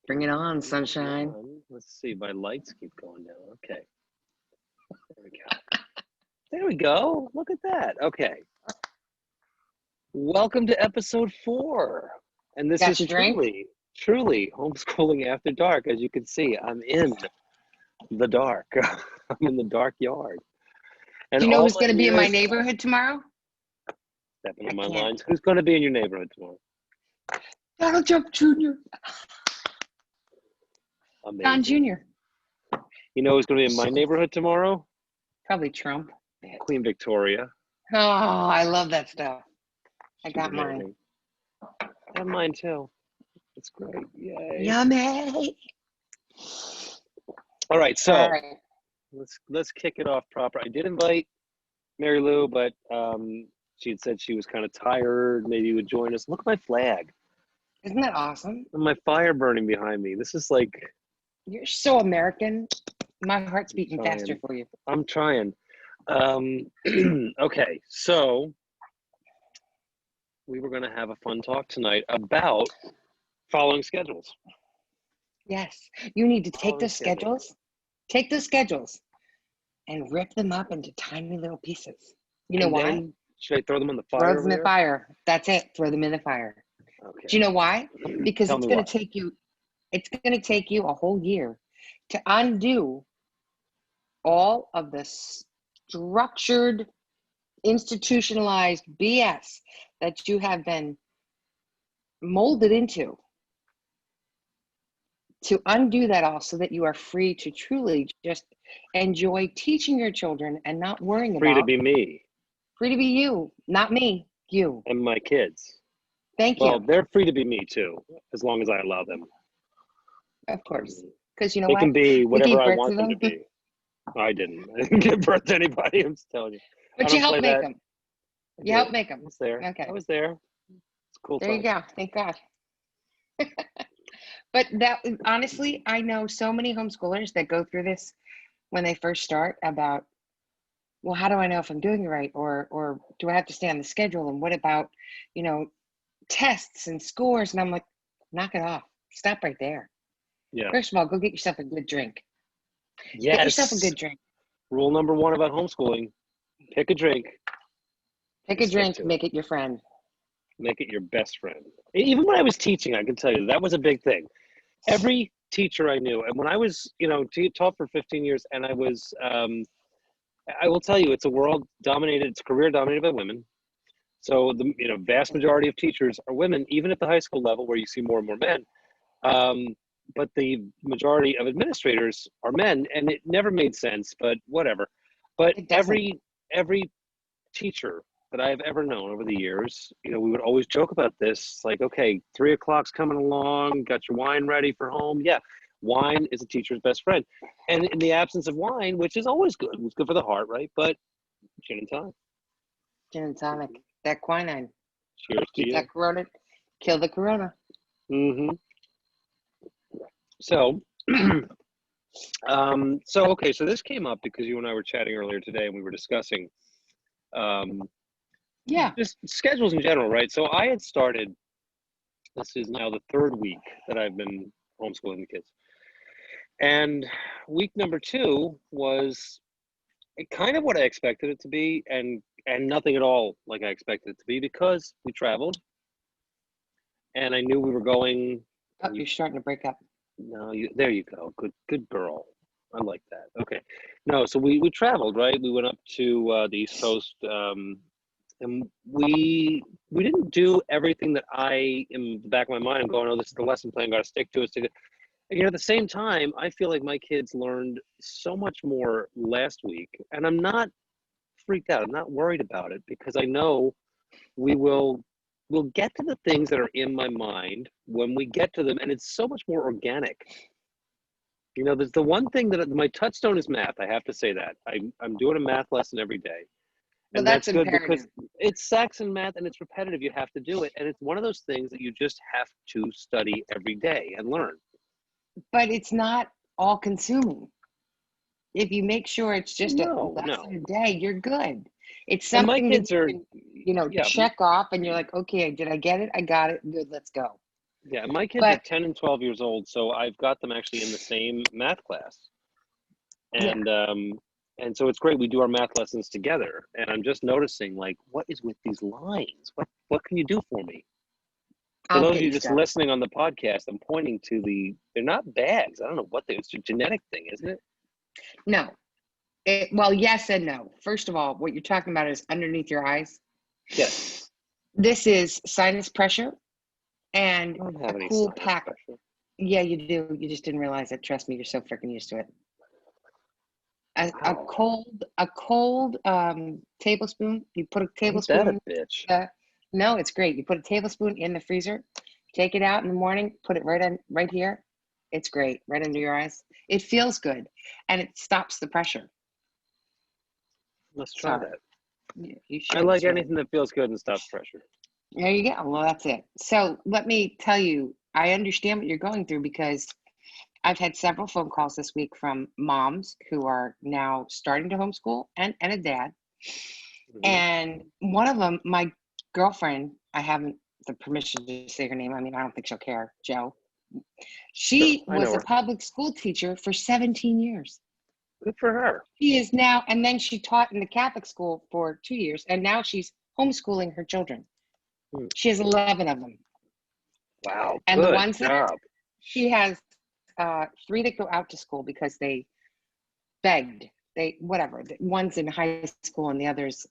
Bring it on, sunshine. Let's see. My lights keep going down. Okay. There we go. There we go. Look at that. Okay. Welcome to episode 4. And this is truly homeschooling after dark. As you can see, I'm in the dark. I'm in the dark yard. And Do you know who's going to be in my neighborhood tomorrow? Stepping on my lines. Who's going to be in your neighborhood tomorrow? Donald Trump Jr. Amazing. Don Jr. You know who's going to be in my neighborhood tomorrow? Probably Trump. Queen Victoria. Oh, I love that stuff. I got mine. I have mine too. It's great. Yay. Yummy. All right, so let's kick it off proper. I did invite Mary Lou, but she had said she was kind of tired. Maybe you would join us. Look at my flag. Isn't that awesome? And my fire burning behind me. This is like... You're so American. My heart's beating faster for you. I'm trying. Okay, so we were going to have a fun talk tonight about following schedules. Yes, you need to take the schedules, and rip them up into tiny little pieces. You know why? Should I throw them in the fire? Throw them in the fire. That's it. Throw them in the fire. Okay. Do you know why? Because it's going to take you a whole year to undo all of the structured, institutionalized BS that you have been molded into. To undo that all so that you are free to truly just enjoy teaching your children and not worrying about. Free to be me. Free to be you, not me, you. And my kids. Thank you. Well, they're free to be me too, as long as I allow them. Of course. Because you know they what? They can be whatever I want them to be. I didn't give birth to anybody, I'm just telling you. But you helped make them. You helped make them. I was there. Okay. I was there. It's cool. There you go. Thank God. But that, honestly, I know so many homeschoolers that go through this when they first start about, well, how do I know if I'm doing it right? Or do I have to stay on the schedule? And what about, tests and scores? And I'm like, knock it off. Stop right there. Yeah. First of all, go get yourself a good drink. Yes. Get yourself a good drink. Rule number 1 about homeschooling, pick a drink. Pick a drink, make it your friend. Make it your best friend. Even when I was teaching, I can tell you, that was a big thing. Every teacher I knew, and when I was, taught for 15 years, and I was, I will tell you, it's a career dominated by women. So the vast majority of teachers are women, even at the high school level where you see more and more men. But the majority of administrators are men, and it never made sense, but whatever. But every teacher that I've ever known over the years, we would always joke about this, like, okay, 3 o'clock's coming along, got your wine ready for home. Yeah, wine is a teacher's best friend. And in the absence of wine, which is always good, it's good for the heart, right? But gin and tonic. Gin and tonic, that quinine. Cheers to you. That corona, kill the corona. Mm-hmm. So, okay, so this came up because you and I were chatting earlier today, and we were discussing just schedules in general, right? So I had started, this is now the 3rd week that I've been homeschooling the kids. And week number 2 was kind of what I expected it to be, and nothing at all like I expected it to be, because we traveled, and I knew we were going. Oh, you're starting to break up. No, there you go. Good girl. I like that. Okay. No, so we traveled, right? We went up to the East Coast, and we didn't do everything that I, in the back of my mind, I'm going, oh, this is the lesson plan, got to stick to it. At the same time, I feel like my kids learned so much more last week, and I'm not freaked out. I'm not worried about it, because I know we'll get to the things that are in my mind when we get to them, and it's so much more organic. There's the one thing that my touchstone is math. I have to say that. I'm doing a math lesson every day. And well, that's good imperative. Because it's Saxon math, and it's repetitive. You have to do it. And it's one of those things that you just have to study every day and learn. But it's not all consuming. If you make sure it's just a lesson a day, you're good. It's something that you can, check off, and you're like, okay, did I get it? I got it. Good, let's go. Yeah, my kids are But 10 and 12 years old, so I've got them actually in the same math class. yeah, And so it's great. We do our math lessons together, and I'm just noticing, like, what is with these lines? What can you do for me? For I'll those of get you you just stuff. listening on the podcast, I'm pointing to they're not bags. I don't know it's a genetic thing, isn't it? No. Well, yes and no. First of all, what you're talking about is underneath your eyes. Yes. This is sinus pressure and I don't a have any cool sinus pack. pressure. Yeah, you do. You just didn't realize it. Trust me, you're so freaking used to it. A Wow. cold tablespoon. You put a Ain't that a tablespoon. bitch? No, it's great. You put a tablespoon in the freezer, take it out in the morning, put it right here. It's great, right under your eyes. It feels good, and it stops the pressure. Let's try Sorry, that. you I should. like It's really anything that feels good and stops pressure. there. You go. Well, that's it. So let me tell you, I understand what you're going through because I've had several phone calls this week from moms who are now starting to homeschool and a dad. Hmm. And one of them, my girlfriend, I haven't the permission to say her name. I mean, I don't think she'll care, Joe. Sure, She I know was a her. public school teacher for 17 years. Good for her. She is now, and then she taught in the Catholic school for 2 years, and now she's homeschooling her children. Hmm. She has 11 of them. Wow, And the good ones that are, job. she has three that go out to school because they begged. Whatever. One's in high school and the others,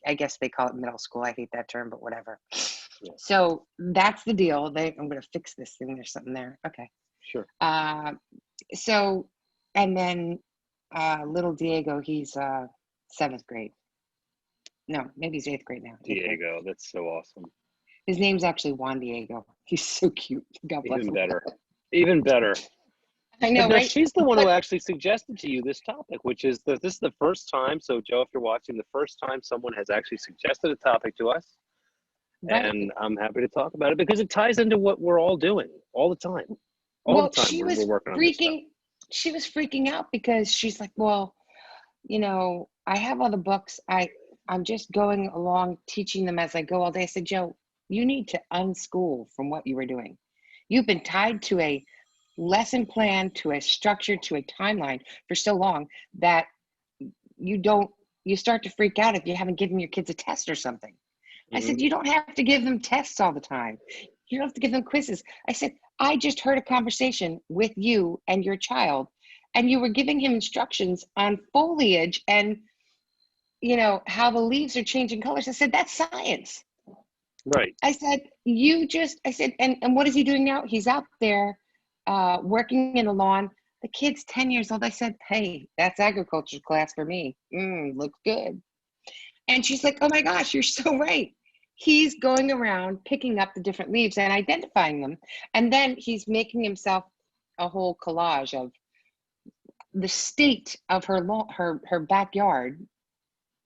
I guess they call it middle school. I hate that term, but whatever. Yeah, So that's the deal. I'm going to fix this thing. There's something there. Okay. sure. Uh, so, and then little Diego, he's seventh grade. No, maybe he's eighth grade now. Eighth grade. Diego, that's so awesome. His name's actually Juan Diego. He's so cute. God bless Even him. better. Even better. I But know, no, right? she's the one who But actually suggested to you this topic, which is that this is the first time. So, Joe, if you're watching, the first time someone has actually suggested a topic to us. right. And I'm happy to talk about it because it ties into what we're all doing all the time. All the Well, time we're working on this stuff. she was freaking out because she's like, well, I have all the books. I'm just going along teaching them as I go all day. I said, Joe, you need to unschool from what you were doing. You've been tied to a lesson plan, to a structure, to a timeline for so long that you start to freak out if you haven't given your kids a test or something. I said, Hmm. you don't have to give them tests all the time. You don't have to give them quizzes. I said, I just heard a conversation with you and your child, and you were giving him instructions on foliage and how the leaves are changing colors. I said, that's science. Right. I said, and what is he doing now? He's out there working in the lawn. The kid's 10 years old. I said, hey, that's agriculture class for me. Looks good. And she's like, oh my gosh, you're so right. He's going around picking up the different leaves and identifying them. And then he's making himself a whole collage of the state of her backyard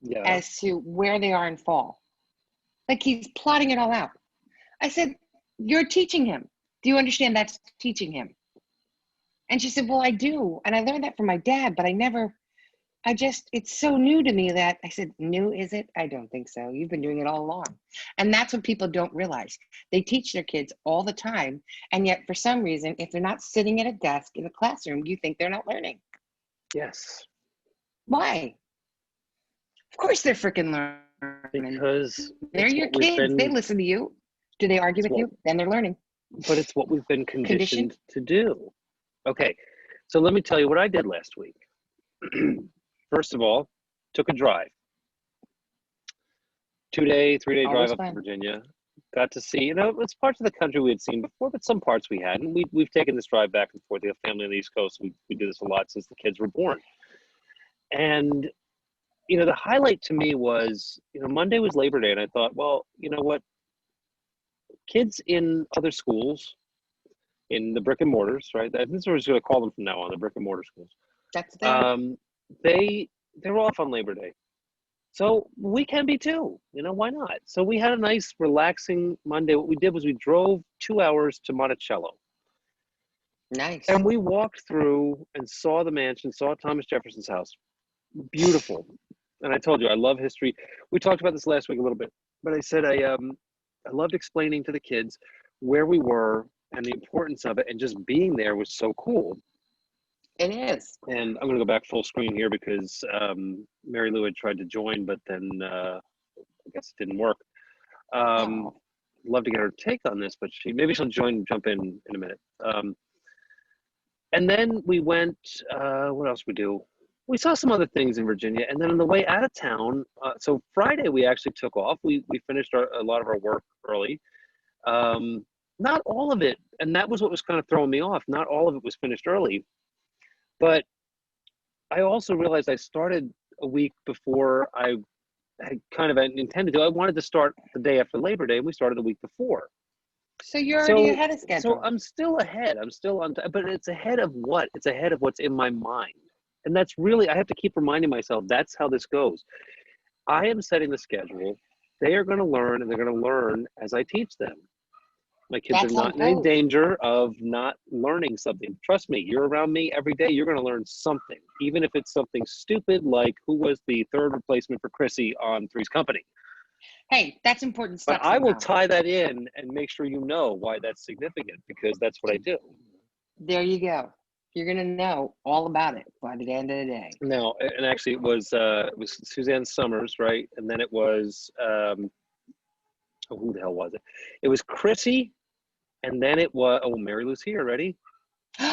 Yeah. as to where they are in fall. Like he's plotting it all out. I said, you're teaching him. Do you understand that's teaching him? And she said, well, I do. And I learned that from my dad, but it's so new to me that I said, new, is it? I don't think so. You've been doing it all along. And that's what people don't realize. They teach their kids all the time. And yet, for some reason, if they're not sitting at a desk in a classroom, you think they're not learning. Yes. Why? Of course they're freaking learning. Because They're it's your what we've kids. They been, listen to you. Do they argue it's with what, you? Then they're learning. but it's what we've been Conditioned. conditioned to do. Okay. So let me tell you what I did last week. First of all, took a drive. 2-day, 3-day drive Always up to fun. Virginia. Got to see, it's parts of the country we had seen before, but some parts we hadn't. We've taken this drive back and forth. We have family on the East Coast. We do this a lot since the kids were born. And, the highlight to me was, Monday was Labor Day, and I thought, well, you know what? Kids in other schools, in the brick and mortars, right? This is what we're just going to call them from now on, the brick and mortar schools. That's there. They're off on Labor Day. So we can be too, why not? So we had a nice relaxing Monday. What we did was we drove 2 hours to Monticello. Nice. And we walked through and saw the mansion, saw Thomas Jefferson's house. Beautiful. And I told you, I love history. We talked about this last week a little bit, but I said I loved explaining to the kids where we were and the importance of it, and just being there was so cool. It is. And I'm going to go back full screen here because Mary Lou had tried to join, but then I guess it didn't work. Love to get her take on this, but maybe she'll jump in a minute. And then we went, what else we do? We saw some other things in Virginia. And then on the way out of town, so Friday we actually took off. We finished a lot of our work early. Not all of it, and that was what was kind of throwing me off. Not all of it was finished early. But I also realized I started a week before I had kind of intended to. I wanted to start the day after Labor Day, and we started the week before. So you're already ahead of schedule. So I'm still ahead. I'm still on, but it's ahead of what? It's ahead of what's in my mind. And that's really, I have to keep reminding myself, that's how this goes. I am setting the schedule. They are going to learn, and they're going to learn as I teach them. My kids are not in any danger of not learning something. Trust me, you're around me every day, you're going to learn something, even if it's something stupid like who was the third replacement for Chrissy on Three's Company. Hey, that's important stuff. But I will tie that in and make sure you know why that's significant, because that's what I do. There you go. You're going to know all about it by the end of the day. No, and actually it was Suzanne Summers, right? And then it was, who the hell was it? It was Chrissy. And then it was, Mary Lou's here, ready? Is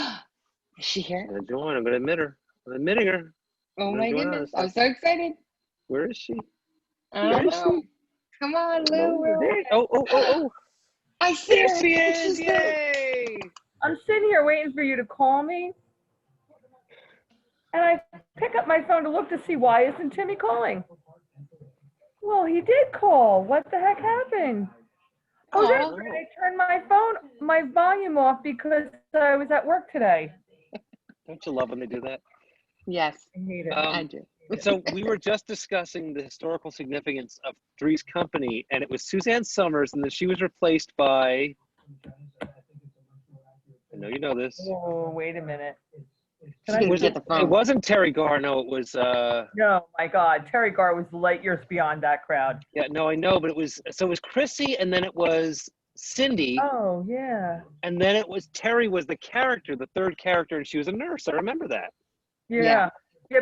she here? I'm going to join. I'm going to admit her. I'm admitting her. Oh my goodness. I'm so excited. Where is she? I don't know. Come on, Lou. Oh. I see her. There she is. Yay. I'm sitting here waiting for you to call me. And I pick up my phone to look to see why isn't Timmy calling? Well, he did call. What the heck happened? Oh, that's right. I turned my volume off because I was at work today. Don't you love when they do that? Yes, I hate it. I do. So we were just discussing the historical significance of Three's Company, and it was Suzanne Summers, and then she was replaced by, I know you know this. Oh, wait a minute. It wasn't Terry Garr, no, it was no, my God, Terry Garr was light years beyond that crowd. Yeah, no, I know, but it was Chrissy, and then it was Cindy. Oh, yeah. And then it was Terry was the character, the third character, and she was a nurse. I remember that. Yeah,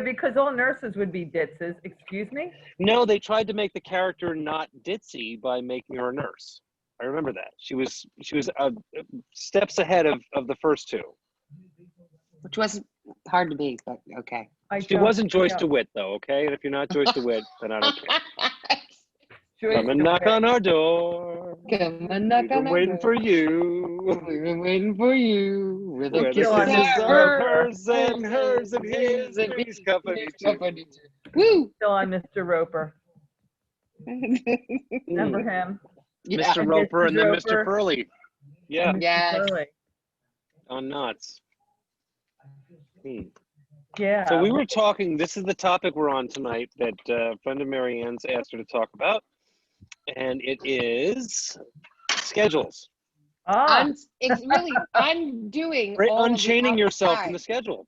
because all nurses would be ditzes. Excuse me? No, they tried to make the character not ditzy by making her a nurse. I remember that. She was steps ahead of the first two. Which wasn't hard to be, but okay. She wasn't Joyce DeWitt, though, okay? And if you're not Joyce DeWitt, then I don't care. Come and knock on our door. Come and knock on our door. We've been waiting for you. We've been waiting for you. With a kiss of hers and his and Three's Company too. Woo! Still on Mr. Roper. Remember him? Yeah. Mr. Roper and then Mr. Furley. Yeah. Yes. On Knots. Yeah. So we were talking, this is the topic we're on tonight that a friend of Mary Ann's asked her to talk about. And it is schedules. It's really undoing unchaining yourself from the schedule.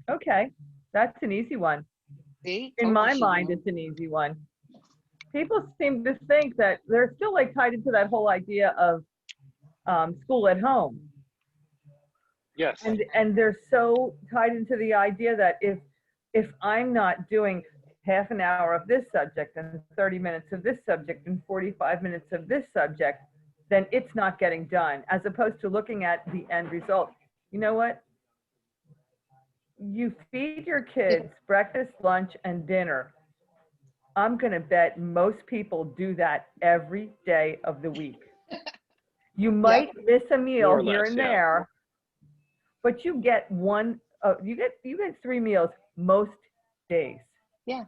Okay. That's an easy one. See? In my mind, it's an easy one. People seem to think that they're still like tied into that whole idea of school at home. Yes. And they're so tied into the idea that if I'm not doing half an hour of this subject and 30 minutes of this subject and 45 minutes of this subject, then it's not getting done, as opposed to looking at the end result. You know what? You feed your kids breakfast, lunch, and dinner. I'm going to bet most people do that every day of the week. You might miss a meal here and there, but you get you get 3 meals most days. Yeah.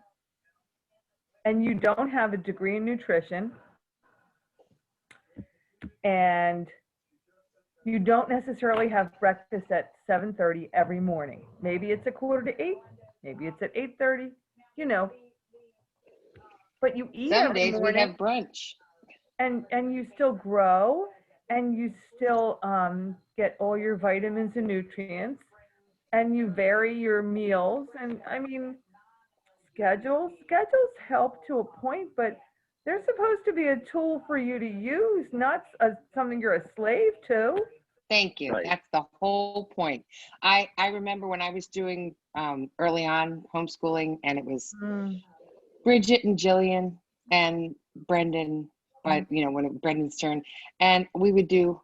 And you don't have a degree in nutrition, and you don't necessarily have breakfast at 7:30 every morning. Maybe it's 7:45, maybe it's at 8:30, but you eat Some every days morning. We have brunch. And you still grow, and you still get all your vitamins and nutrients, and you vary your meals. And I mean, schedules help to a point, but They're supposed to be a tool for you to use, not something you're a slave to. Thank you. Right. That's the whole point. I remember when I was doing early on homeschooling, and it was Bridget and Jillian and Brendan, but when it Brendan's turn, and we would do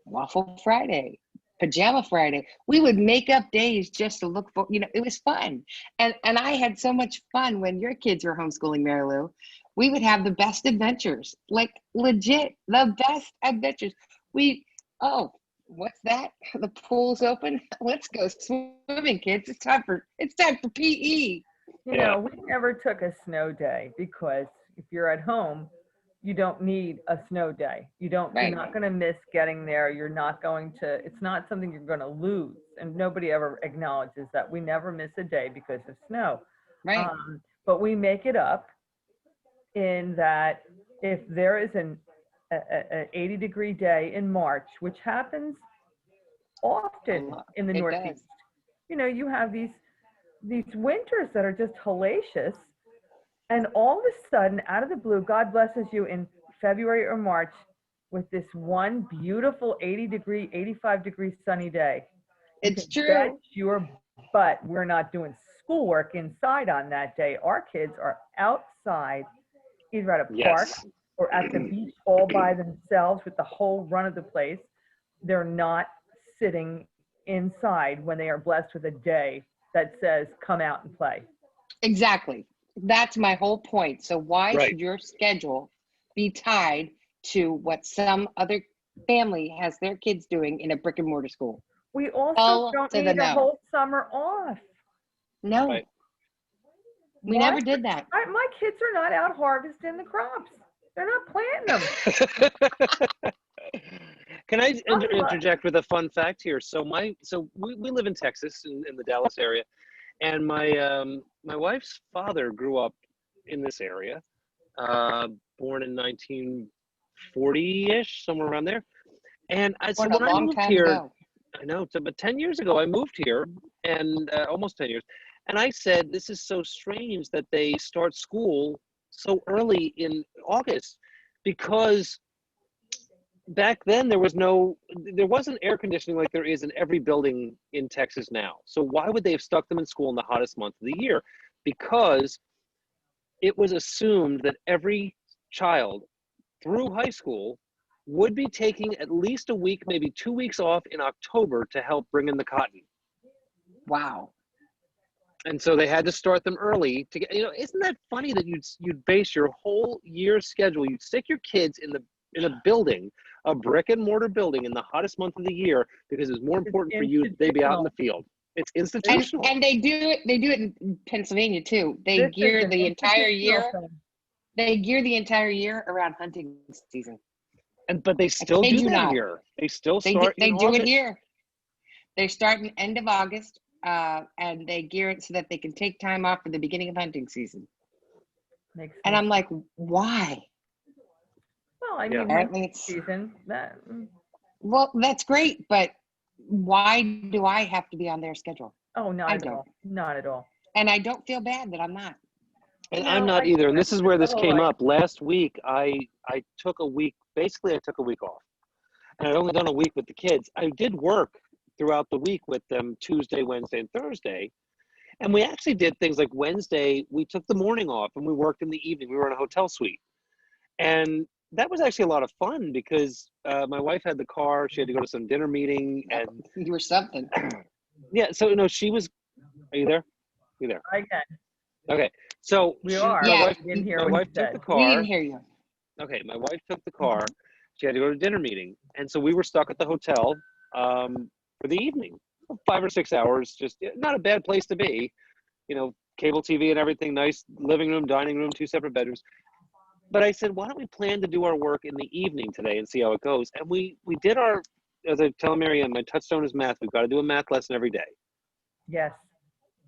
Waffle Friday, Pajama Friday. We would make up days just to look for, it was fun. And I had so much fun when your kids were homeschooling, Mary Lou. We would have the best adventures, like legit, the best adventures. What's that? The pool's open. Let's go swimming, kids. It's time for PE. We never took a snow day because if you're at home, you don't need a snow day. You're not going to miss getting there. You're not going to, it's not something you're going to lose. And nobody ever acknowledges that. We never miss a day because of snow. Right. But we make it up in that if there is an 80-degree day in March, which happens often in the Northeast, you have these winters that are just hellacious. And all of a sudden, out of the blue, God blesses you in February or March with this one beautiful 80-degree, 85-degree sunny day. It's true. Bet your butt we're not doing schoolwork inside on that day. Our kids are outside, either at a park or at the beach all by themselves with the whole run of the place. They're not sitting inside when they are blessed with a day that says, come out and play. Exactly. That's my whole point. So why should your schedule be tied to what some other family has their kids doing in a brick and mortar school? We also don't need a whole summer off. No. Right. We never did that. My kids are not out harvesting the crops. They're not planting them. Can I interject with a fun fact here? So we live in Texas, in the Dallas area. And my wife's father grew up in this area, born in 1940-ish, somewhere around there. And when I moved here, I know, but 10 years ago, I moved here, and almost 10 years. And I said, this is so strange that they start school so early in August, because back then there wasn't air conditioning like there is in every building in Texas now. So why would they have stuck them in school in the hottest month of the year? Because it was assumed that every child through high school would be taking at least a week, maybe 2 weeks off in October to help bring in the cotton. Wow. And so they had to start them early to get, isn't that funny that you'd base your whole year's schedule, you'd stick your kids in a building, a brick and mortar building in the hottest month of the year, because it's more important for you they be out in the field. It's institutional. And they do it in Pennsylvania too. They gear the entire year. They gear the entire year around hunting season. But they still do that here. They still start in August. They do it here. They start in end of August, and they gear it so that they can take time off for the beginning of hunting season. And I'm like, why? Well, I mean, it's season. Well, that's great, but why do I have to be on their schedule? Oh, not at all. Not at all. And I don't feel bad that I'm not. And I'm not either. And this is where this came up. Last week, I took a week. Basically, I took a week off. And I'd only done a week with the kids. I did work throughout the week with them Tuesday, Wednesday, and Thursday. And we actually did things like Wednesday, we took the morning off and we worked in the evening. We were in a hotel suite. And that was actually a lot of fun because my wife had the car. She had to go to some dinner meeting. And you were something. Yeah. So, she was, are you there? You there? I can. Okay. So my wife took the car. We didn't hear you. Okay. My wife took the car. She had to go to a dinner meeting. And so we were stuck at the hotel for the evening, 5 or 6 hours, just not a bad place to be, cable TV and everything, nice living room, dining room, 2 separate bedrooms. But I said, why don't we plan to do our work in the evening today and see how it goes? And we did as I tell Marianne, my touchstone is math. We've got to do a math lesson every day. Yes.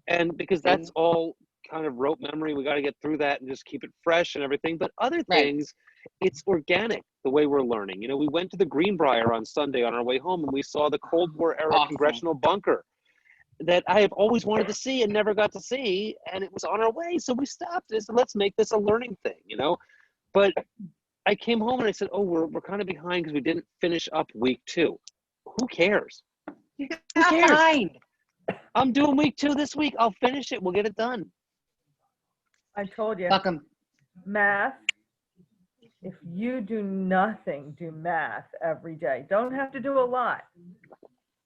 And because that's all kind of rote memory, we got to get through that and just keep it fresh and everything. But other things, it's organic the way we're learning. We went to the Greenbrier on Sunday on our way home and we saw the Cold War era congressional bunker that I have always wanted to see and never got to see. And it was on our way. So we stopped and said, let's make this a learning thing, But I came home and I said, oh, we're kind of behind because we didn't finish up week 2. Who cares? Who cares? behind? I'm doing week 2 this week. I'll finish it. We'll get it done. I told you. Fuck 'em. Math. If you do nothing, do math every day. Don't have to do a lot.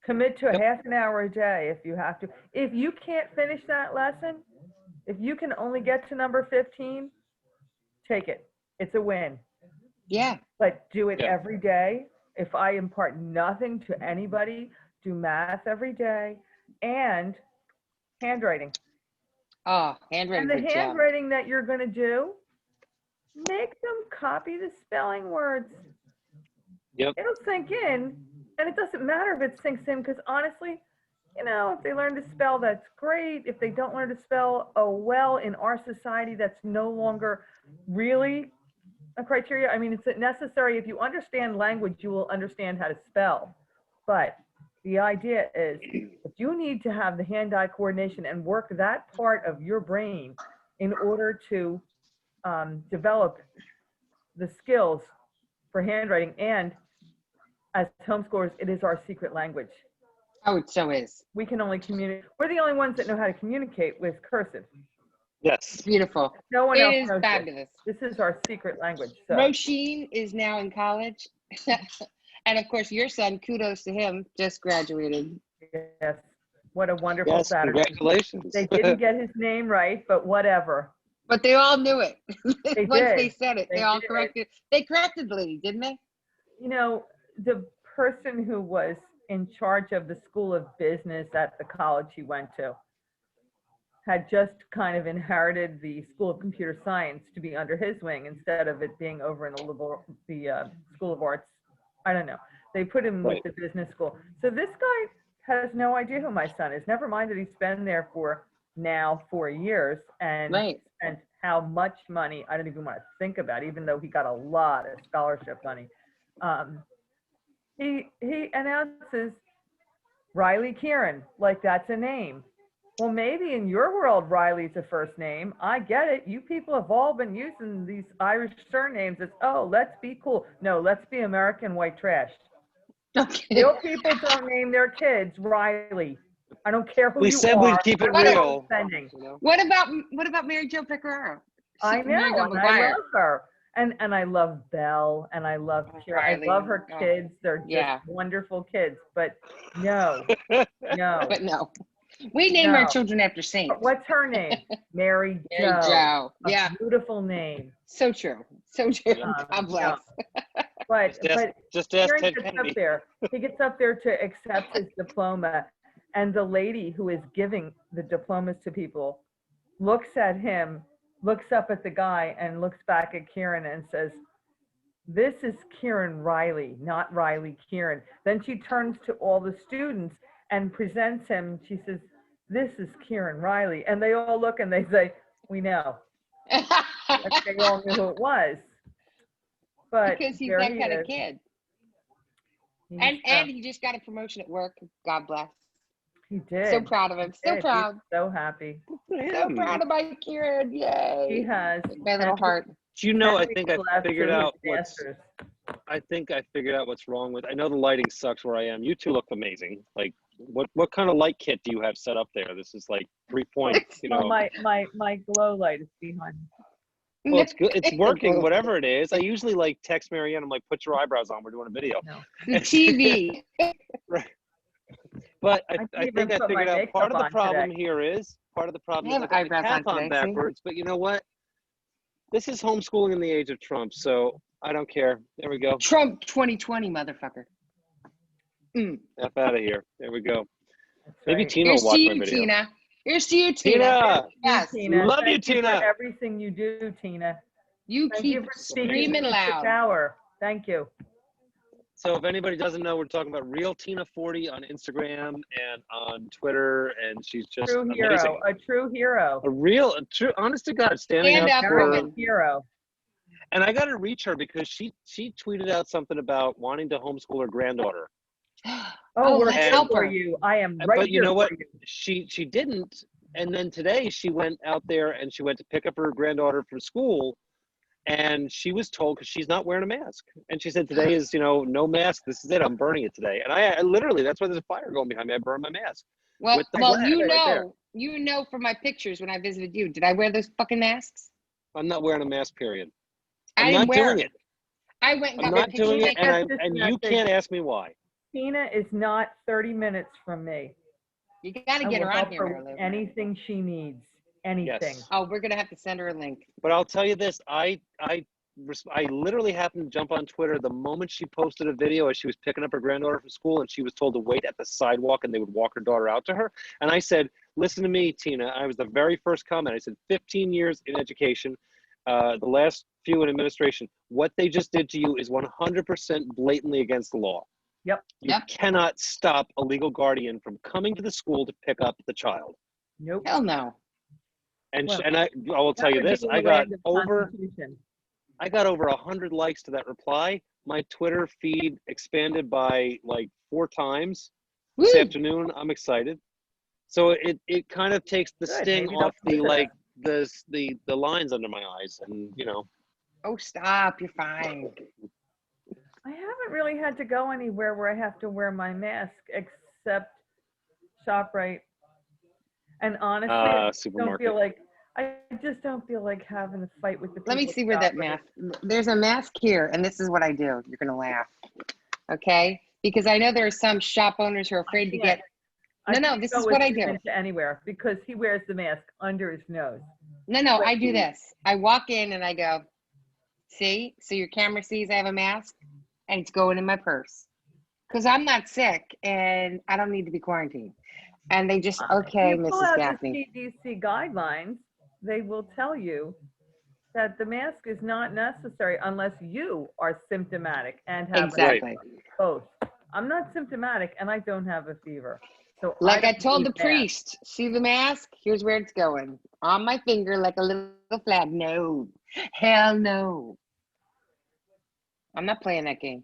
Commit to a half an hour a day if you have to. If you can't finish that lesson, if you can only get to number 15, take it. It's a win. Yeah. But do it every day. If I impart nothing to anybody, do math every day and handwriting. Oh, handwriting. And the handwriting that you're going to do, make them copy the spelling words. Yep. It'll sink in, and it doesn't matter if it sinks in, because honestly, you know, if they learn to spell, that's great. If they don't learn to spell, oh well, in our society, that's no longer really a criteria. I mean, it's necessary. If you understand language, you will understand how to spell. But the idea is, if you need to have the hand-eye coordination and work that part of your brain in order to develop the skills for handwriting, and as homeschoolers, it is our secret language. Oh, it so is. We can only communicate. We're the only ones that know how to communicate with cursive. Yes. Beautiful. No one It else is knows fabulous. This is our secret language. So. Roisin is now in college. And of course, your son, kudos to him, just graduated. Yes. What a wonderful Saturday. Congratulations. They didn't get his name right, but whatever. But they all knew it. They Once did. they said it, they all corrected. They corrected the lady, didn't they? You know, the person who was in charge of the School of Business at the college he went to had just kind of inherited the School of Computer Science to be under his wing instead of it being over in the School of Arts. I don't know. They put him with the business school. So this guy has no idea who my son is. Never mind that he's been there for now 4 years and spent how much money, I don't even want to think about, even though he got a lot of scholarship money. He announces Riley Kieran, like that's a name. Well, maybe in your world, Riley's a first name. I get it. You people have all been using these Irish surnames as, oh, let's be cool. No, let's be American white trash. Okay. Real people don't name their kids Riley. I don't care who you are. We said we'd keep it real. What about Mary Jo Pecoraro? I know, and I love her. And I love Belle, and I love Kira. I love her kids. They're just wonderful kids. But no. But no. We name our children after saints. What's her name? Mary Jo. Yeah. A beautiful name. So true. So true. God bless. But just ask Ted gets Kennedy. up there. He gets up there to accept his diploma, and the lady who is giving the diplomas to people looks at him, looks up at the guy, and looks back at Kieran and says, "This is Kieran Riley, not Riley Kieran." Then she turns to all the students and presents him. She says, "This is Kieran Riley." And they all look and they say, "We know." Like they all knew who it was. But because he's that kind of kid. And he just got a promotion at work. God bless. He did. So proud of him. So proud. He's so happy. So proud of my Kieran. Yay. He has. My little heart. Do you know, I think I figured out what's wrong with, I know the lighting sucks where I am. You two look amazing. Like, what kind of light kit do you have set up there? This is like 3 points, you know. Well, my glow light is behind me. Well, it's good. It's working, whatever it is. I usually like text Marianne. I'm like, put your eyebrows on. We're doing a video. No. The TV. Right. But I think I figured out part of the problem here is, I got the cap on backwards, but you know what? This is homeschooling in the age of Trump, so I don't care. There we go. Trump 2020, motherfucker. F out of here. There we go. That's Maybe right. Tina will watch my video. Tina. Here's to you, Tina. Tina. Yes. Tina. Love you, Thank you Tina. for everything you do, Tina. You Thank keep you for speaking screaming to loud. power. Thank you. So if anybody doesn't know, we're talking about Real Tina 40 on Instagram and on Twitter, and she's just True amazing. hero. A true hero. A true, honest to God, standing Stand up up, for. woman. Hero. And I got to reach her because she tweeted out something about wanting to homeschool her granddaughter. Oh, we're let's here help for her. you. I am right But you here know what? for you. She didn't. And then today she went out there and she went to pick up her granddaughter from school. And she was told, because she's not wearing a mask. And she said, today is, no mask. This is it. I'm burning it today. And I literally, that's why there's a fire going behind me. I burned my mask. Well, with the flag right there. you know from my pictures when I visited you, did I wear those fucking masks? I'm not wearing a mask, period. I I'm didn't not wear doing it. it. I went and I'm got not my doing picture it, taken. and you can't ask me why. Tina is not 30 minutes from me. You got to get her on here, Mary Lou. Anything she needs, anything. Yes. Oh, we're gonna have to send her a link. But I'll tell you this, I literally happened to jump on Twitter the moment she posted a video as she was picking up her granddaughter from school, and she was told to wait at the sidewalk and they would walk her daughter out to her. And I said, listen to me, Tina. I was the very first comment. I said, 15 years in education, the last few in administration. What they just did to you is 100% blatantly against the law. Yep. You cannot stop a legal guardian from coming to the school to pick up the child. Nope. Hell no. And I will tell you this, I got over 100 likes to that reply. My Twitter feed expanded by like 4 times this afternoon. I'm excited. So it kind of takes the sting off the lines under my eyes, and Oh, stop! You're fine. I haven't really had to go anywhere where I have to wear my mask except ShopRite. And honestly, I just don't feel like having a fight with the people. Let me see where that mask. There's a mask here, and this is what I do. You're gonna laugh, okay? Because I know there are some shop owners who are afraid to get. No, this is what I do. Anywhere, because he wears the mask under his nose. No, I do this. I walk in and I go, see, so your camera sees I have a mask, and it's going in my purse, because I'm not sick and I don't need to be quarantined. And they just, okay, Mrs. Gaffney. The CDC guidelines, they will tell you that the mask is not necessary unless you are symptomatic and have both. I'm not symptomatic and I don't have a fever. So like I told the priest, see the mask? Here's where it's going. On my finger like a little flag. No. Hell no. I'm not playing that game.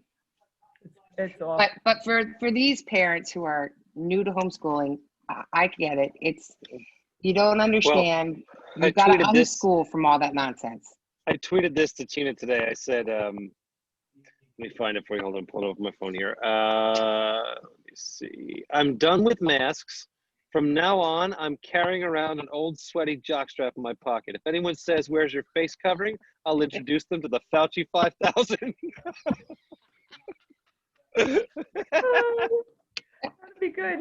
It's awful. But for these parents who are new to homeschooling, I get it. It's, you don't understand. Well, you got to unschool from all that nonsense. I tweeted this to Tina today. I said, let me find it for you. Hold on, pull it up on my phone here. Let me see. I'm done with masks. From now on, I'm carrying around an old sweaty jockstrap in my pocket. If anyone says, where's your face covering? I'll introduce them to the Fauci 5000. That'd be good.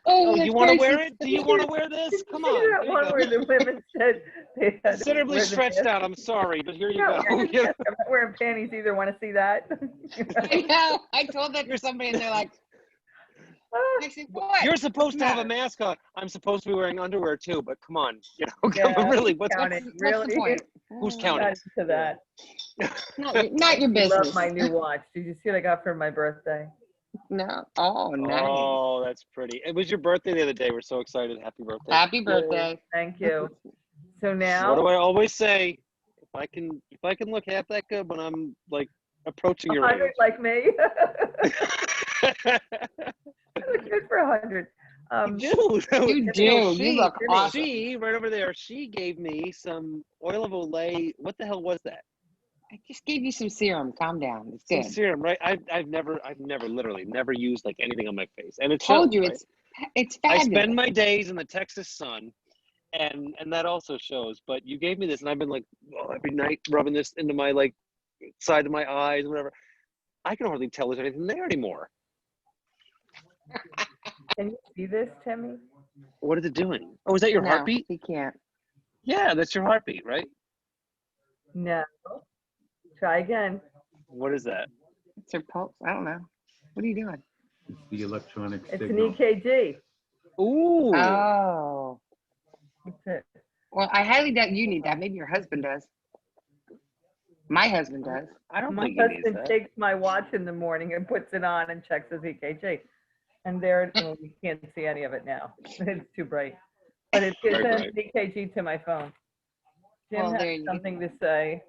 Oh, you want to wear it? Do you want to wear this? Come on. That one where the women said they had considerably stretched out. I'm sorry, but here you go. I'm not wearing panties either. Want to see that? I know. I told that to somebody, and they're like, I said, what? You're supposed to have a mask on. I'm supposed to be wearing underwear too, but come on, really, what's the point? Who's counting? To that. Not your business. I love my new watch. Did you see what I got for my birthday? No. Oh, nice. Oh, that's pretty. It was your birthday the other day. We're so excited. Happy birthday. Happy birthday. Thank you. So now, what do I always say? If I can look half that good when I'm like approaching your age. Like me. I look good for 100. You do. You look awesome. She, right over there, she gave me some oil of Olay. What the hell was that? I just gave you some serum. Calm down. It's good. Some serum, right? I've literally never used like anything on my face. And it's told you, right? It's fabulous. I spend my days in the Texas sun, and that also shows. But you gave me this, and I've been like every night rubbing this into my like side of my eyes, whatever. I can hardly tell there's anything there anymore. Can you see this, Timmy? What is it doing? Oh, is that your heartbeat? You can't. Yeah, that's your heartbeat, right? No. Try again. What is that? It's your pulse. I don't know. What are you doing? It's the electronic signal. signal. It's an EKG. Ooh. Oh. That's it. Well, I highly doubt you need that. Maybe your husband does. My husband does. I don't My think he needs husband that. takes my watch in the morning and puts it on and checks his EKG. And there, you can't see any of it now. It's too bright. But it gives an EKG to my phone. Jim has something to say.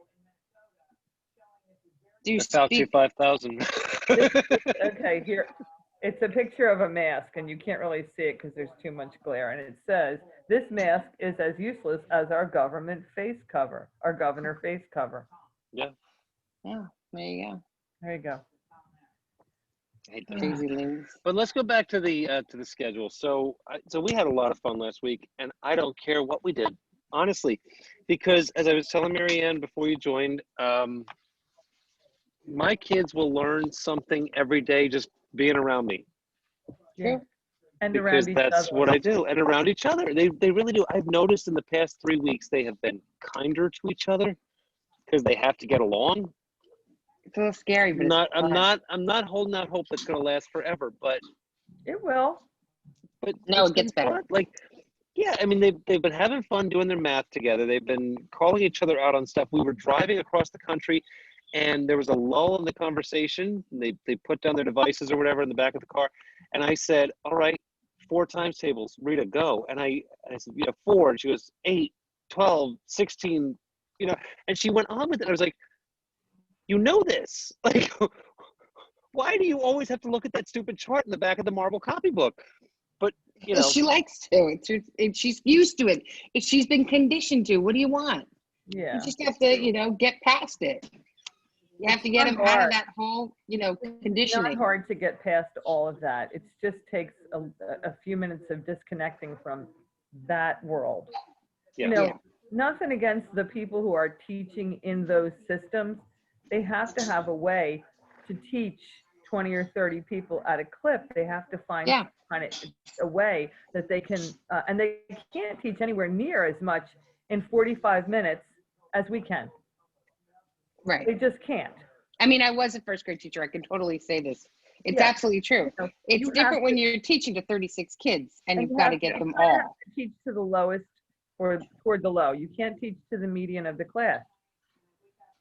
Do you Fauci 5000. Okay, here. It's a picture of a mask, and you can't really see it because there's too much glare. And it says, "This mask is as useless as our government face cover, our governor face cover." Yeah. Yeah, there you go. There you go. Crazy Louise. But let's go back to the schedule. So we had a lot of fun last week, and I don't care what we did, honestly, because as I was telling Marianne before you joined, my kids will learn something every day just being around me. Yeah. And Because around each that's other. what I do, and around each other. They really do. I've noticed in the past 3 weeks they have been kinder to each other because they have to get along. It's a little scary, but I'm not holding out hope that's going to last forever, but It will. But no, it gets better. Fun. Like, yeah, I mean, they've been having fun doing their math together. They've been calling each other out on stuff. We were driving across the country, and there was a lull in the conversation. They put down their devices or whatever in the back of the car, and I said, "All right, 4 times tables, Rita, go." And I said, 4, and she goes 8, 12, 16, and she went on with it. I was like, you know this, like. Why do you always have to look at that stupid chart in the back of the marble copybook? But, She likes to. She's used to it. She's been conditioned to. What do you want? Yeah. You just have to, get past it. You have to get them out of that whole, conditioning. It's not hard to get past all of that. It just takes a few minutes of disconnecting from that world. Yeah. Nothing against the people who are teaching in those systems. They have to have a way to teach 20 or 30 people at a clip. They have to find kind of a way that they can, and they can't teach anywhere near as much in 45 minutes as we can. Right. They just can't. I mean, I was a first grade teacher. I can totally say this. It's absolutely true. It's different when you're teaching to 36 kids and you've got to get them all. You have to teach to the lowest or toward the low. You can't teach to the median of the class.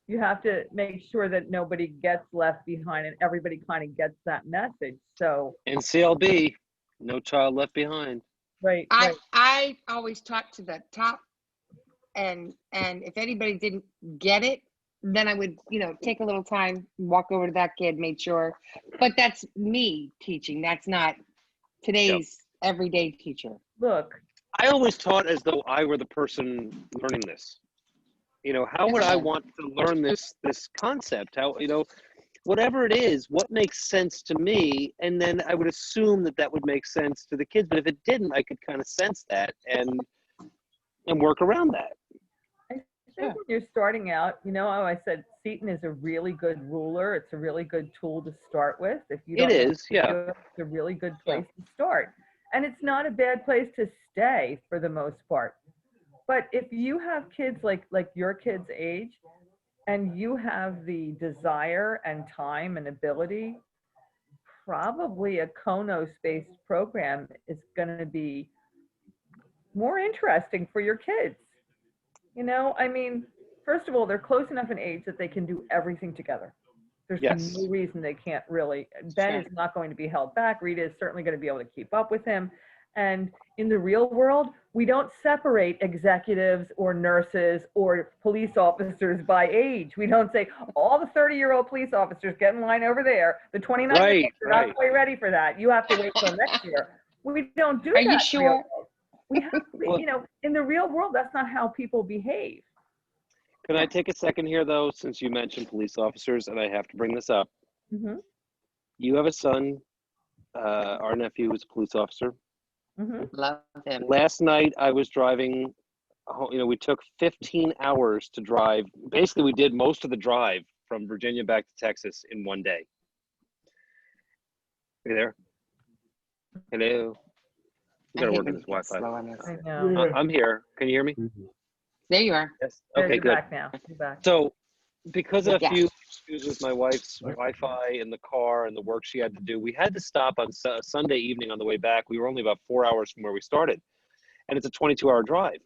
You have to make sure that nobody gets left behind and everybody kind of gets that message. So in CLB, no child left behind. Right. I always taught to the top, and if anybody didn't get it, then I would, take a little time, walk over to that kid, make sure. But that's me teaching. That's not today's everyday teacher. Look, I always taught as though I were the person learning this. How would I want to learn this concept? How, whatever it is, what makes sense to me? And then I would assume that would make sense to the kids. But if it didn't, I could kind of sense that and work around that. I think when you're starting out, how I said Seton is a really good ruler. It's a really good tool to start with. If you don't it's a really good place to start. And it's not a bad place to stay for the most part. But if you have kids like your kids' age, and you have the desire and time and ability, probably a Konos-based program is going to be more interesting for your kids. I mean, first of all, they're close enough in age that they can do everything together. There's no reason they can't really. Ben is not going to be held back. Rita is certainly going to be able to keep up with him. And in the real world, we don't separate executives or nurses or police officers by age. We don't say, all the 30-year-old police officers get in line over there. The 29-year-olds are not quite ready for that. You have to wait till next year. We don't do that. Are you sure? We have to, in the real world, that's not how people behave. Can I take a second here, though, since you mentioned police officers, and I have to bring this up? Mm-hmm. You have a son, our nephew is a police officer. Mm-hmm. Love him. Last night I was driving, we took 15 hours to drive. Basically, we did most of the drive from Virginia back to Texas in one day. Are you there? Hello? You gotta work on this Wi-Fi. I'm here. Can you hear me? There you are. Yes. Okay, You're good. back now. You're back. So, because of a few issues with my wife's Wi-Fi in the car and the work she had to do, we had to stop on Sunday evening on the way back. We were only about 4 hours from where we started, and it's a 22-hour drive.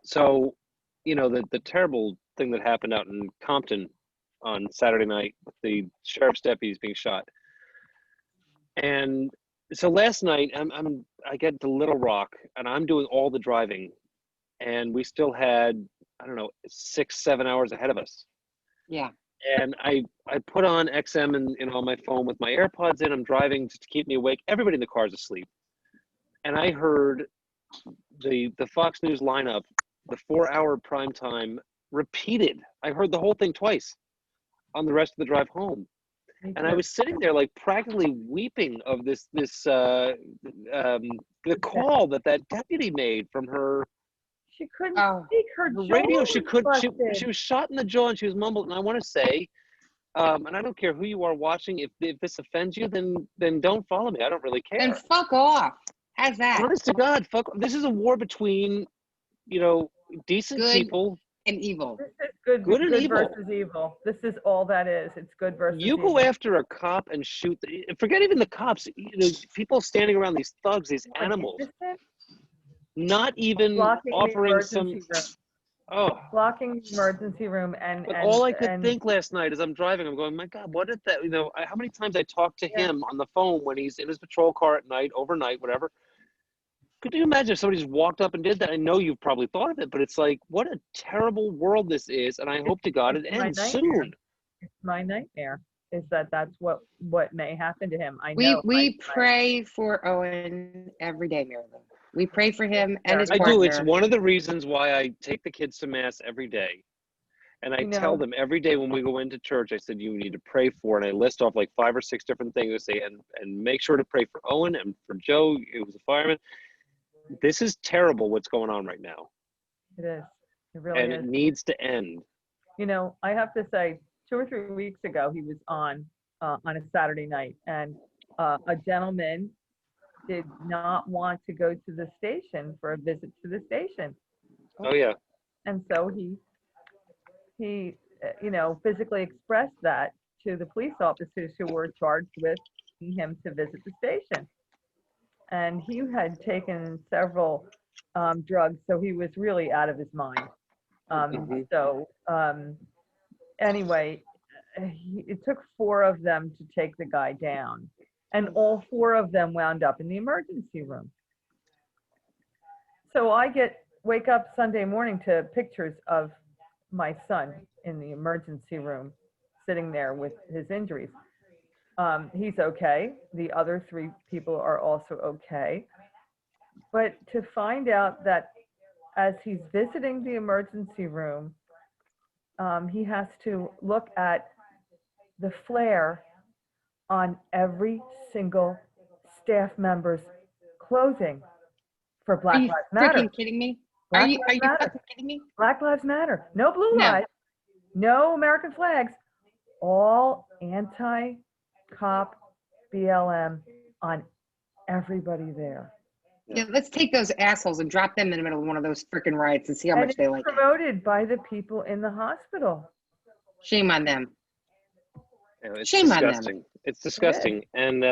So, the terrible thing that happened out in Compton on Saturday night with the sheriff's deputies being shot. And so last night, I get to Little Rock, and I'm doing all the driving, and we still had, 6-7 hours ahead of us. Yeah. And I put on XM and on my phone with my AirPods in. I'm driving just to keep me awake. Everybody in the car is asleep. And I heard the Fox News lineup, the 4-hour prime time repeated. I heard the whole thing twice on the rest of the drive home. And I was sitting there like practically weeping of the call that deputy made from her. She couldn't speak her jaw radio. She was shot in the jaw and she was mumbled. And I want to say, and I don't care who you are watching, if this offends you, then don't follow me. I don't really care. And fuck off. How's that? Honest to God, fuck. This is a war between, decent Good people and evil. This is good and evil versus evil. This is all that is. It's good versus you evil. go after a cop and shoot. Forget even the cops. People standing around these thugs, these animals, not even blocking offering some. Blocking the emergency room But all I could think last night as I'm driving, I'm going, my God, what if that? How many times I talked to him on the phone when he's in his patrol car at night, overnight, whatever. Could you imagine if somebody just walked up and did that? I know you've probably thought of it, but it's like, what a terrible world this is, and I hope to God it ends soon. It's my nightmare. Is that's what may happen to him? I know. We pray for Owen every day, Marilyn. We pray for him and his partner. I do. It's one of the reasons why I take the kids to mass every day, and I tell them every day when we go into church. I said you need to pray for, and I list off like 5 or 6 different things. I say and make sure to pray for Owen and for Joe, who was a fireman. This is terrible what's going on right now. It is. It really is. And it needs to end. I have to say, 2 or 3 weeks ago, he was on a Saturday night, and a gentleman did not want to go to the station for a visit to the station. Oh, yeah. And so he physically expressed that to the police officers who were charged with him to visit the station. And he had taken several drugs, so he was really out of his mind. Anyway, it took 4 of them to take the guy down, and all 4 of them wound up in the emergency room. So I wake up Sunday morning to pictures of my son in the emergency room, sitting there with his injuries. He's okay. The other 3 people are also okay. But to find out that as he's visiting the emergency room, he has to look at the flare on every single staff member's clothing for Black Lives Matter. Are you freaking kidding me? Are you fucking kidding me? Black Lives Matter. No blue lives. No American flags. All anti-cop BLM on everybody there. Yeah, let's take those assholes and drop them in the middle of one of those freaking riots and see how much they like it. Promoted by the people in the hospital. Shame on them. It's Shame disgusting. on them. It's disgusting. And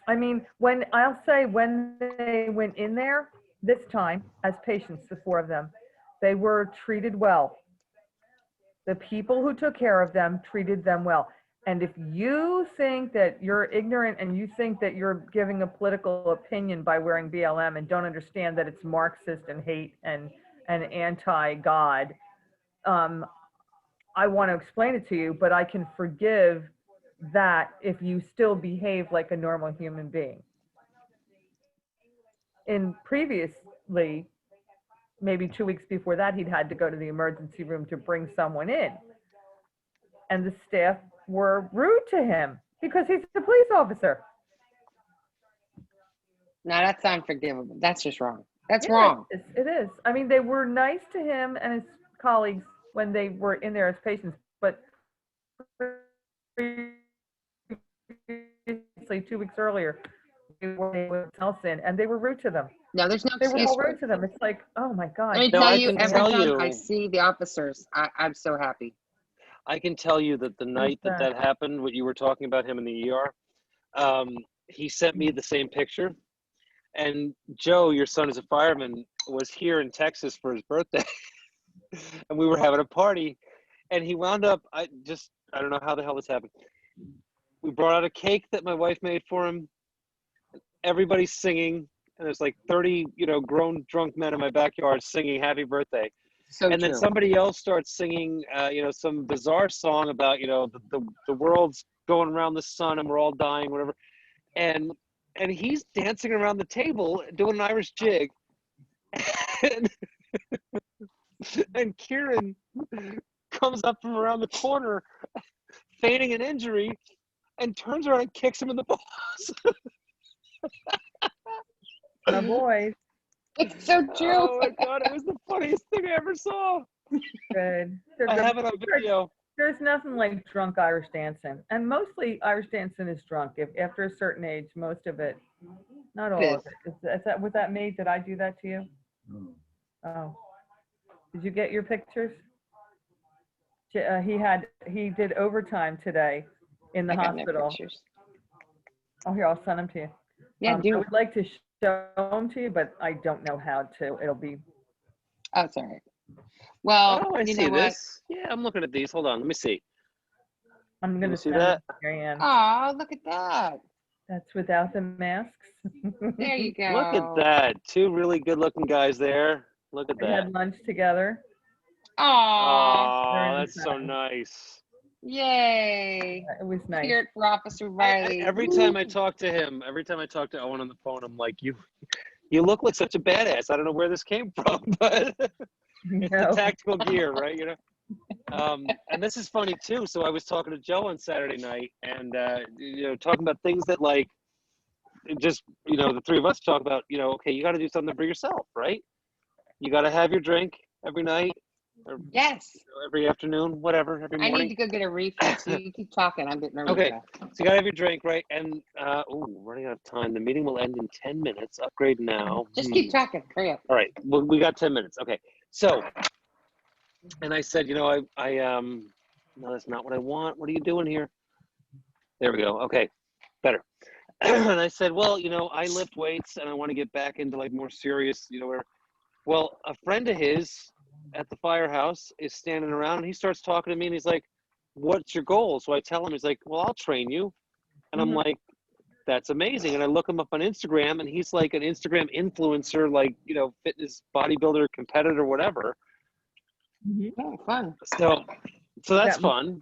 I mean, when they went in there this time as patients, the 4 of them, they were treated well. The people who took care of them treated them well. And if you think that you're ignorant and you think that you're giving a political opinion by wearing BLM and don't understand that it's Marxist and hate and anti-God, I want to explain it to you, but I can forgive that if you still behave like a normal human being. In previously, maybe 2 weeks before that, he'd had to go to the emergency room to bring someone in. And the staff were rude to him because he's a police officer. No, that's unforgivable. That's just wrong. That's wrong. It is. I mean, they were nice to him and his colleagues when they were in there as patients, but 2 weeks earlier, they were in and they were rude to them. No, there's no excuse. They were all rude to them. It's like, oh my God. Let me tell you, every time I see the officers, I'm so happy. I can tell you that the night that happened, what you were talking about him in the ER, he sent me the same picture. And Joe, your son is a fireman, was here in Texas for his birthday. And we were having a party. And he wound up, I don't know how the hell this happened. We brought out a cake that my wife made for him. Everybody's singing. And there's like 30, grown drunk men in my backyard singing happy birthday. So and then true. somebody else starts singing, some bizarre song about, the world's going around the sun and we're all dying, whatever. And he's dancing around the table doing an Irish jig. And, and Kieran comes up from around the corner, feigning an injury, and turns around and kicks him in the balls. My boys. It's so true. Oh my God, it was the funniest thing I ever saw. Good. I have it on video. There's nothing like drunk Irish dancing, and mostly Irish dancing is drunk. If after a certain age, most of it, not all of it. Is that was that me? Did I do that to you? Oh, did you get your pictures? He did overtime today in the hospital. Oh, here, I'll send them to you. Yeah, I would like to show them to you, but I don't know how to. It'll be. Oh, sorry. Well, I you see know what? this. Yeah, I'm looking at these. Hold on, let me see. I'm going to see send that. it to Marianne. Oh, look at that. That's without the masks. There you go. Look at that. Two really good-looking guys there. Look at We that. had lunch together. Aw. Oh, that's so nice. Yay. It was nice. Cheer it for Officer Riley. Every time I talk to him, every time I talk to Owen on the phone, I'm like, you look like such a badass. I don't know where this came from, but it's the tactical gear, right? And this is funny too. So I was talking to Joe on Saturday night, and talking about things that like, just the three of us talk about. Okay, you got to do something for yourself, right? You got to have your drink every night, or yes, every afternoon, whatever, every morning. I need to go get a refill. So you keep talking. I'm getting a refill. Okay, so you got to have your drink, right? And running out of time. The meeting will end in 10 minutes. Upgrade now. Just keep talking. Hurry up. All right. Well, we got 10 minutes. Okay. So, and I said, no, that's not what I want. What are you doing here? There we go. Okay, better. And I said, well, I lift weights and I want to get back into like more serious, where. Well, a friend of his at the firehouse is standing around, and he starts talking to me, and he's like, what's your goal? So I tell him, he's like, well, I'll train you. And I'm like, that's amazing. And I look him up on Instagram, and he's like an Instagram influencer, like, fitness bodybuilder, competitor, whatever. Oh, fun. So that's fun.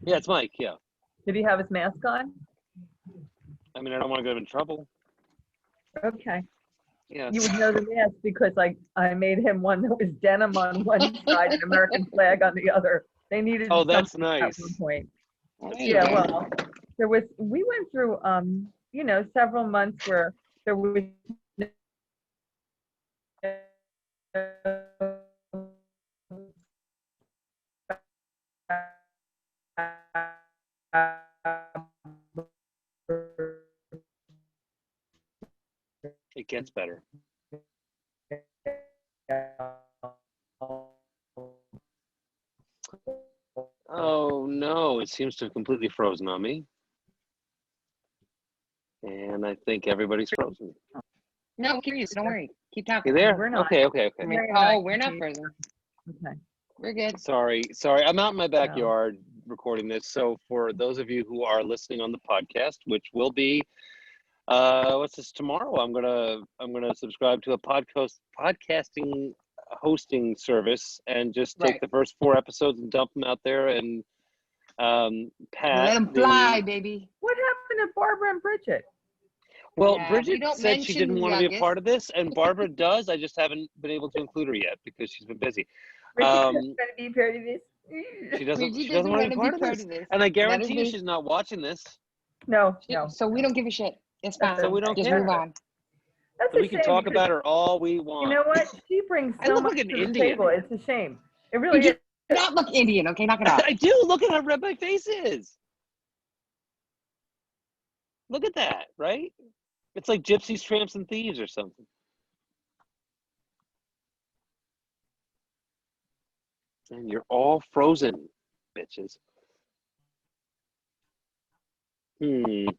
Yeah, it's Mike. Yeah. Did he have his mask on? I mean, I don't want to get him in trouble. Okay. Yeah. You would know the mask because I made him one that was denim on one side and American flag on the other. They needed. Oh, that's nice. At one point. Yeah, well, we went through several months where there was it gets better. Oh no, it seems to have completely frozen on me. And I think everybody's frozen. No, curious. Don't worry. Keep talking. You there? We're not. Okay. Oh, we're not frozen. Okay. We're good. Sorry. I'm out in my backyard recording this. So for those of you who are listening on the podcast, which will be what's this, tomorrow, I'm gonna subscribe to a podcasting hosting service and just take the first 4 episodes and dump them out there, and Pat, let them fly, baby. What happened to Barbara and Bridget? Well, Bridget said she didn't want to be a part of this, and Barbara does. I just haven't been able to include her yet because she's been busy. Bridget's going to be part of this. She doesn't want to be part of this. And I guarantee you she's not watching this. No. So we don't give a shit. It's fine. So we don't just care. move on. That's so we can talk about her all we want. You know what? She brings so much to the table. It's a shame. It really is. Not look Indian, okay? Knock it off. I do. Look at how red my face is. Look at that, right? It's like gypsies, tramps, and thieves or something. And you're all frozen, bitches. You're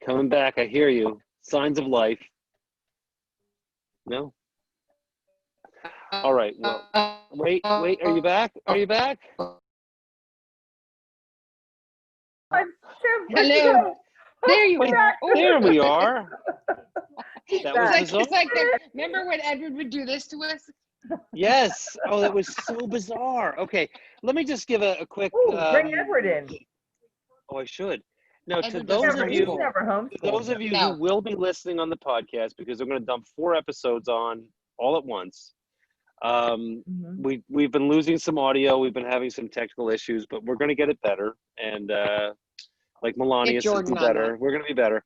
coming back. I hear you. Signs of life. No? All right. Well, wait. Are you back? Are you back? Hello. There you are. There we are. That was bizarre. It's like remember when Edward would do this to us? Yes. Oh, that was so bizarre. Okay, let me just give a quick. Bring Edward in. Oh, I should. Now, to Edward those doesn't of He's you, never to those homeschooled. of you No. who will be listening on the podcast, because I'm going to dump 4 episodes on all at once. We've been losing some audio. We've been having some technical issues, but we're going to get it better. And like Melania said, be better. We're going to be better.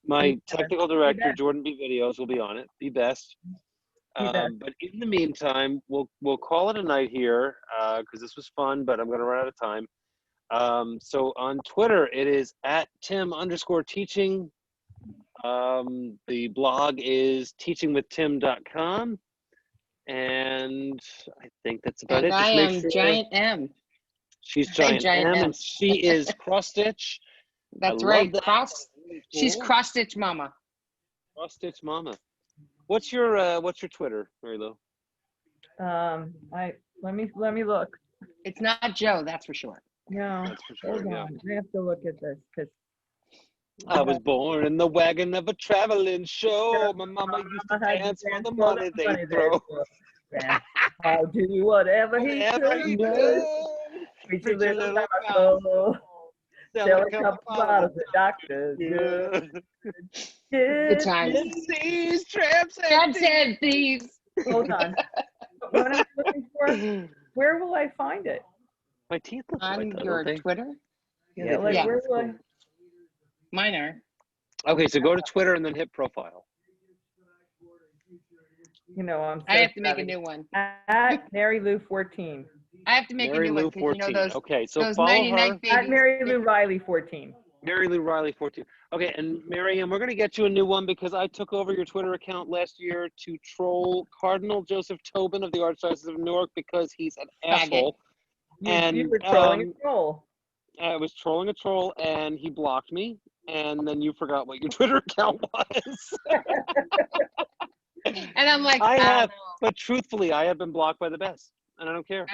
My technical director, Jordan B. Videos, will be on it. Be best. But in the meantime, we'll call it a night here because this was fun, but I'm going to run out of time. So on Twitter, it is @Tim_teaching. The blog is teachingwithtim.com. And I think that's about it. And I am Giant M. She's Giant M, and she is cross stitch. That's right. She's cross stitch mama. Cross stitch mama. What's your Twitter, Mary Lou? Let me look. It's not Joe, that's for sure. No, That's for sure. hold Yeah. on. I have to look at this because I was born in the wagon of a traveling show. My mama used to dance for the money they throw. I'll do whatever he could. Preach a little gospel. Sell a couple bottles of doctors. Good times. These tramps and thieves. Hold on. What am I looking for? Where will I find it? My teeth look On like that, your don't they? Twitter? Yeah, like Yeah. where will I? Mine are. Okay, so go to Twitter and then hit profile. You know, I have to make a new one. At Mary Lou 14. I have to make Mary a new Lou one because 14. you know Okay, so those follow 99 her. babies. At Mary Lou Riley 14. Mary Lou Riley 14. Okay, and Mary Ann, we're going to get you a new one because I took over your Twitter account last year to troll Cardinal Joseph Tobin of the Archdiocese of Newark because he's an asshole. You were trolling a troll. I was trolling a troll, and he blocked me, and then you forgot what your Twitter account was. And I'm like, I have, know. but truthfully, I have been blocked by the best, and I don't care.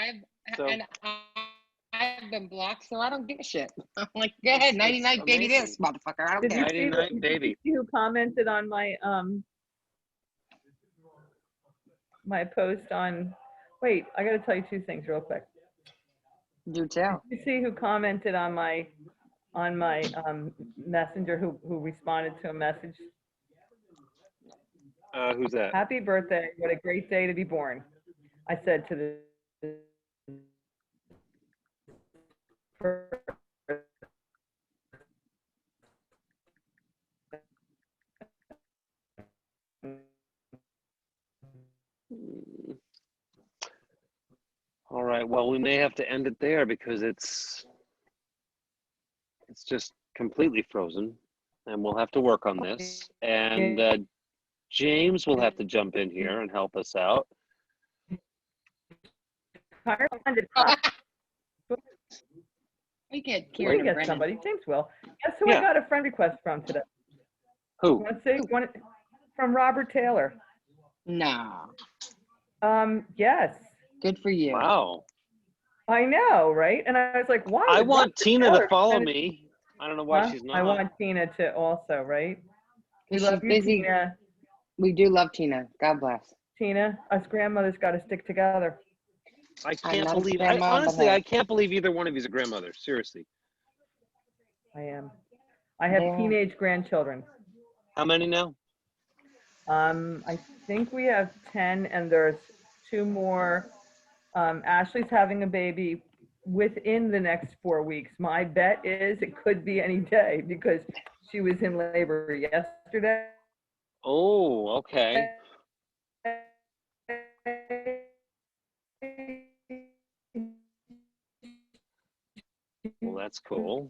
I've been blocked, so I don't give a shit. I'm like, go ahead, 99 baby this, motherfucker. I don't care. 99 baby. Did you see who commented on my my post on? Wait, I got to tell you 2 things real quick. Do tell. Did you see who commented on my messenger? Who responded to a message? Who's that? Happy birthday! What a great day to be born. I said to the. All right. Well, we may have to end it there because it's just completely frozen, and we'll have to work on this. And James will have to jump in here and help us out. We get somebody. James will. Guess who I got a friend request from today? Who? From Robert Taylor. No. Yes. Good for you. Wow. I know, right? And I was like, why? I want Tina to follow me. I don't know why she's not. I want Tina to also, right? We She's love you, busy. Tina. We do love Tina. God bless. Tina, us grandmothers got to stick together. I can't believe. Honestly, I can't believe either one of you is a grandmother. Seriously. I am. I have teenage grandchildren. How many now? I think we have 10, and there's 2 more. Ashley's having a baby within the next 4 weeks. My bet is it could be any day because she was in labor yesterday. Oh, okay. Well, that's cool.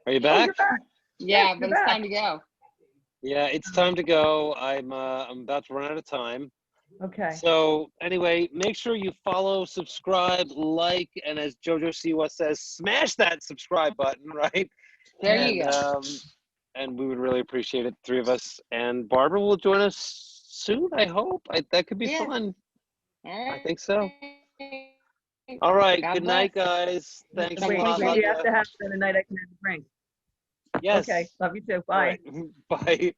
Are you back? Yeah, but it's time to go. Yeah, it's time to go. I'm about to run out of time. Okay. So anyway, make sure you follow, subscribe, like, and as Jojo Siwa says, smash that subscribe button, right? There and, you go. And we would really appreciate it, three of us. And Barbara will join us soon, I hope. That could be fun. I think so. All right. God good bless. night, guys. Thanks a Wait, lot. wait, Love you you. have to have it on the night I can have a drink. Yes. Okay, love you too. All Bye. right. Bye.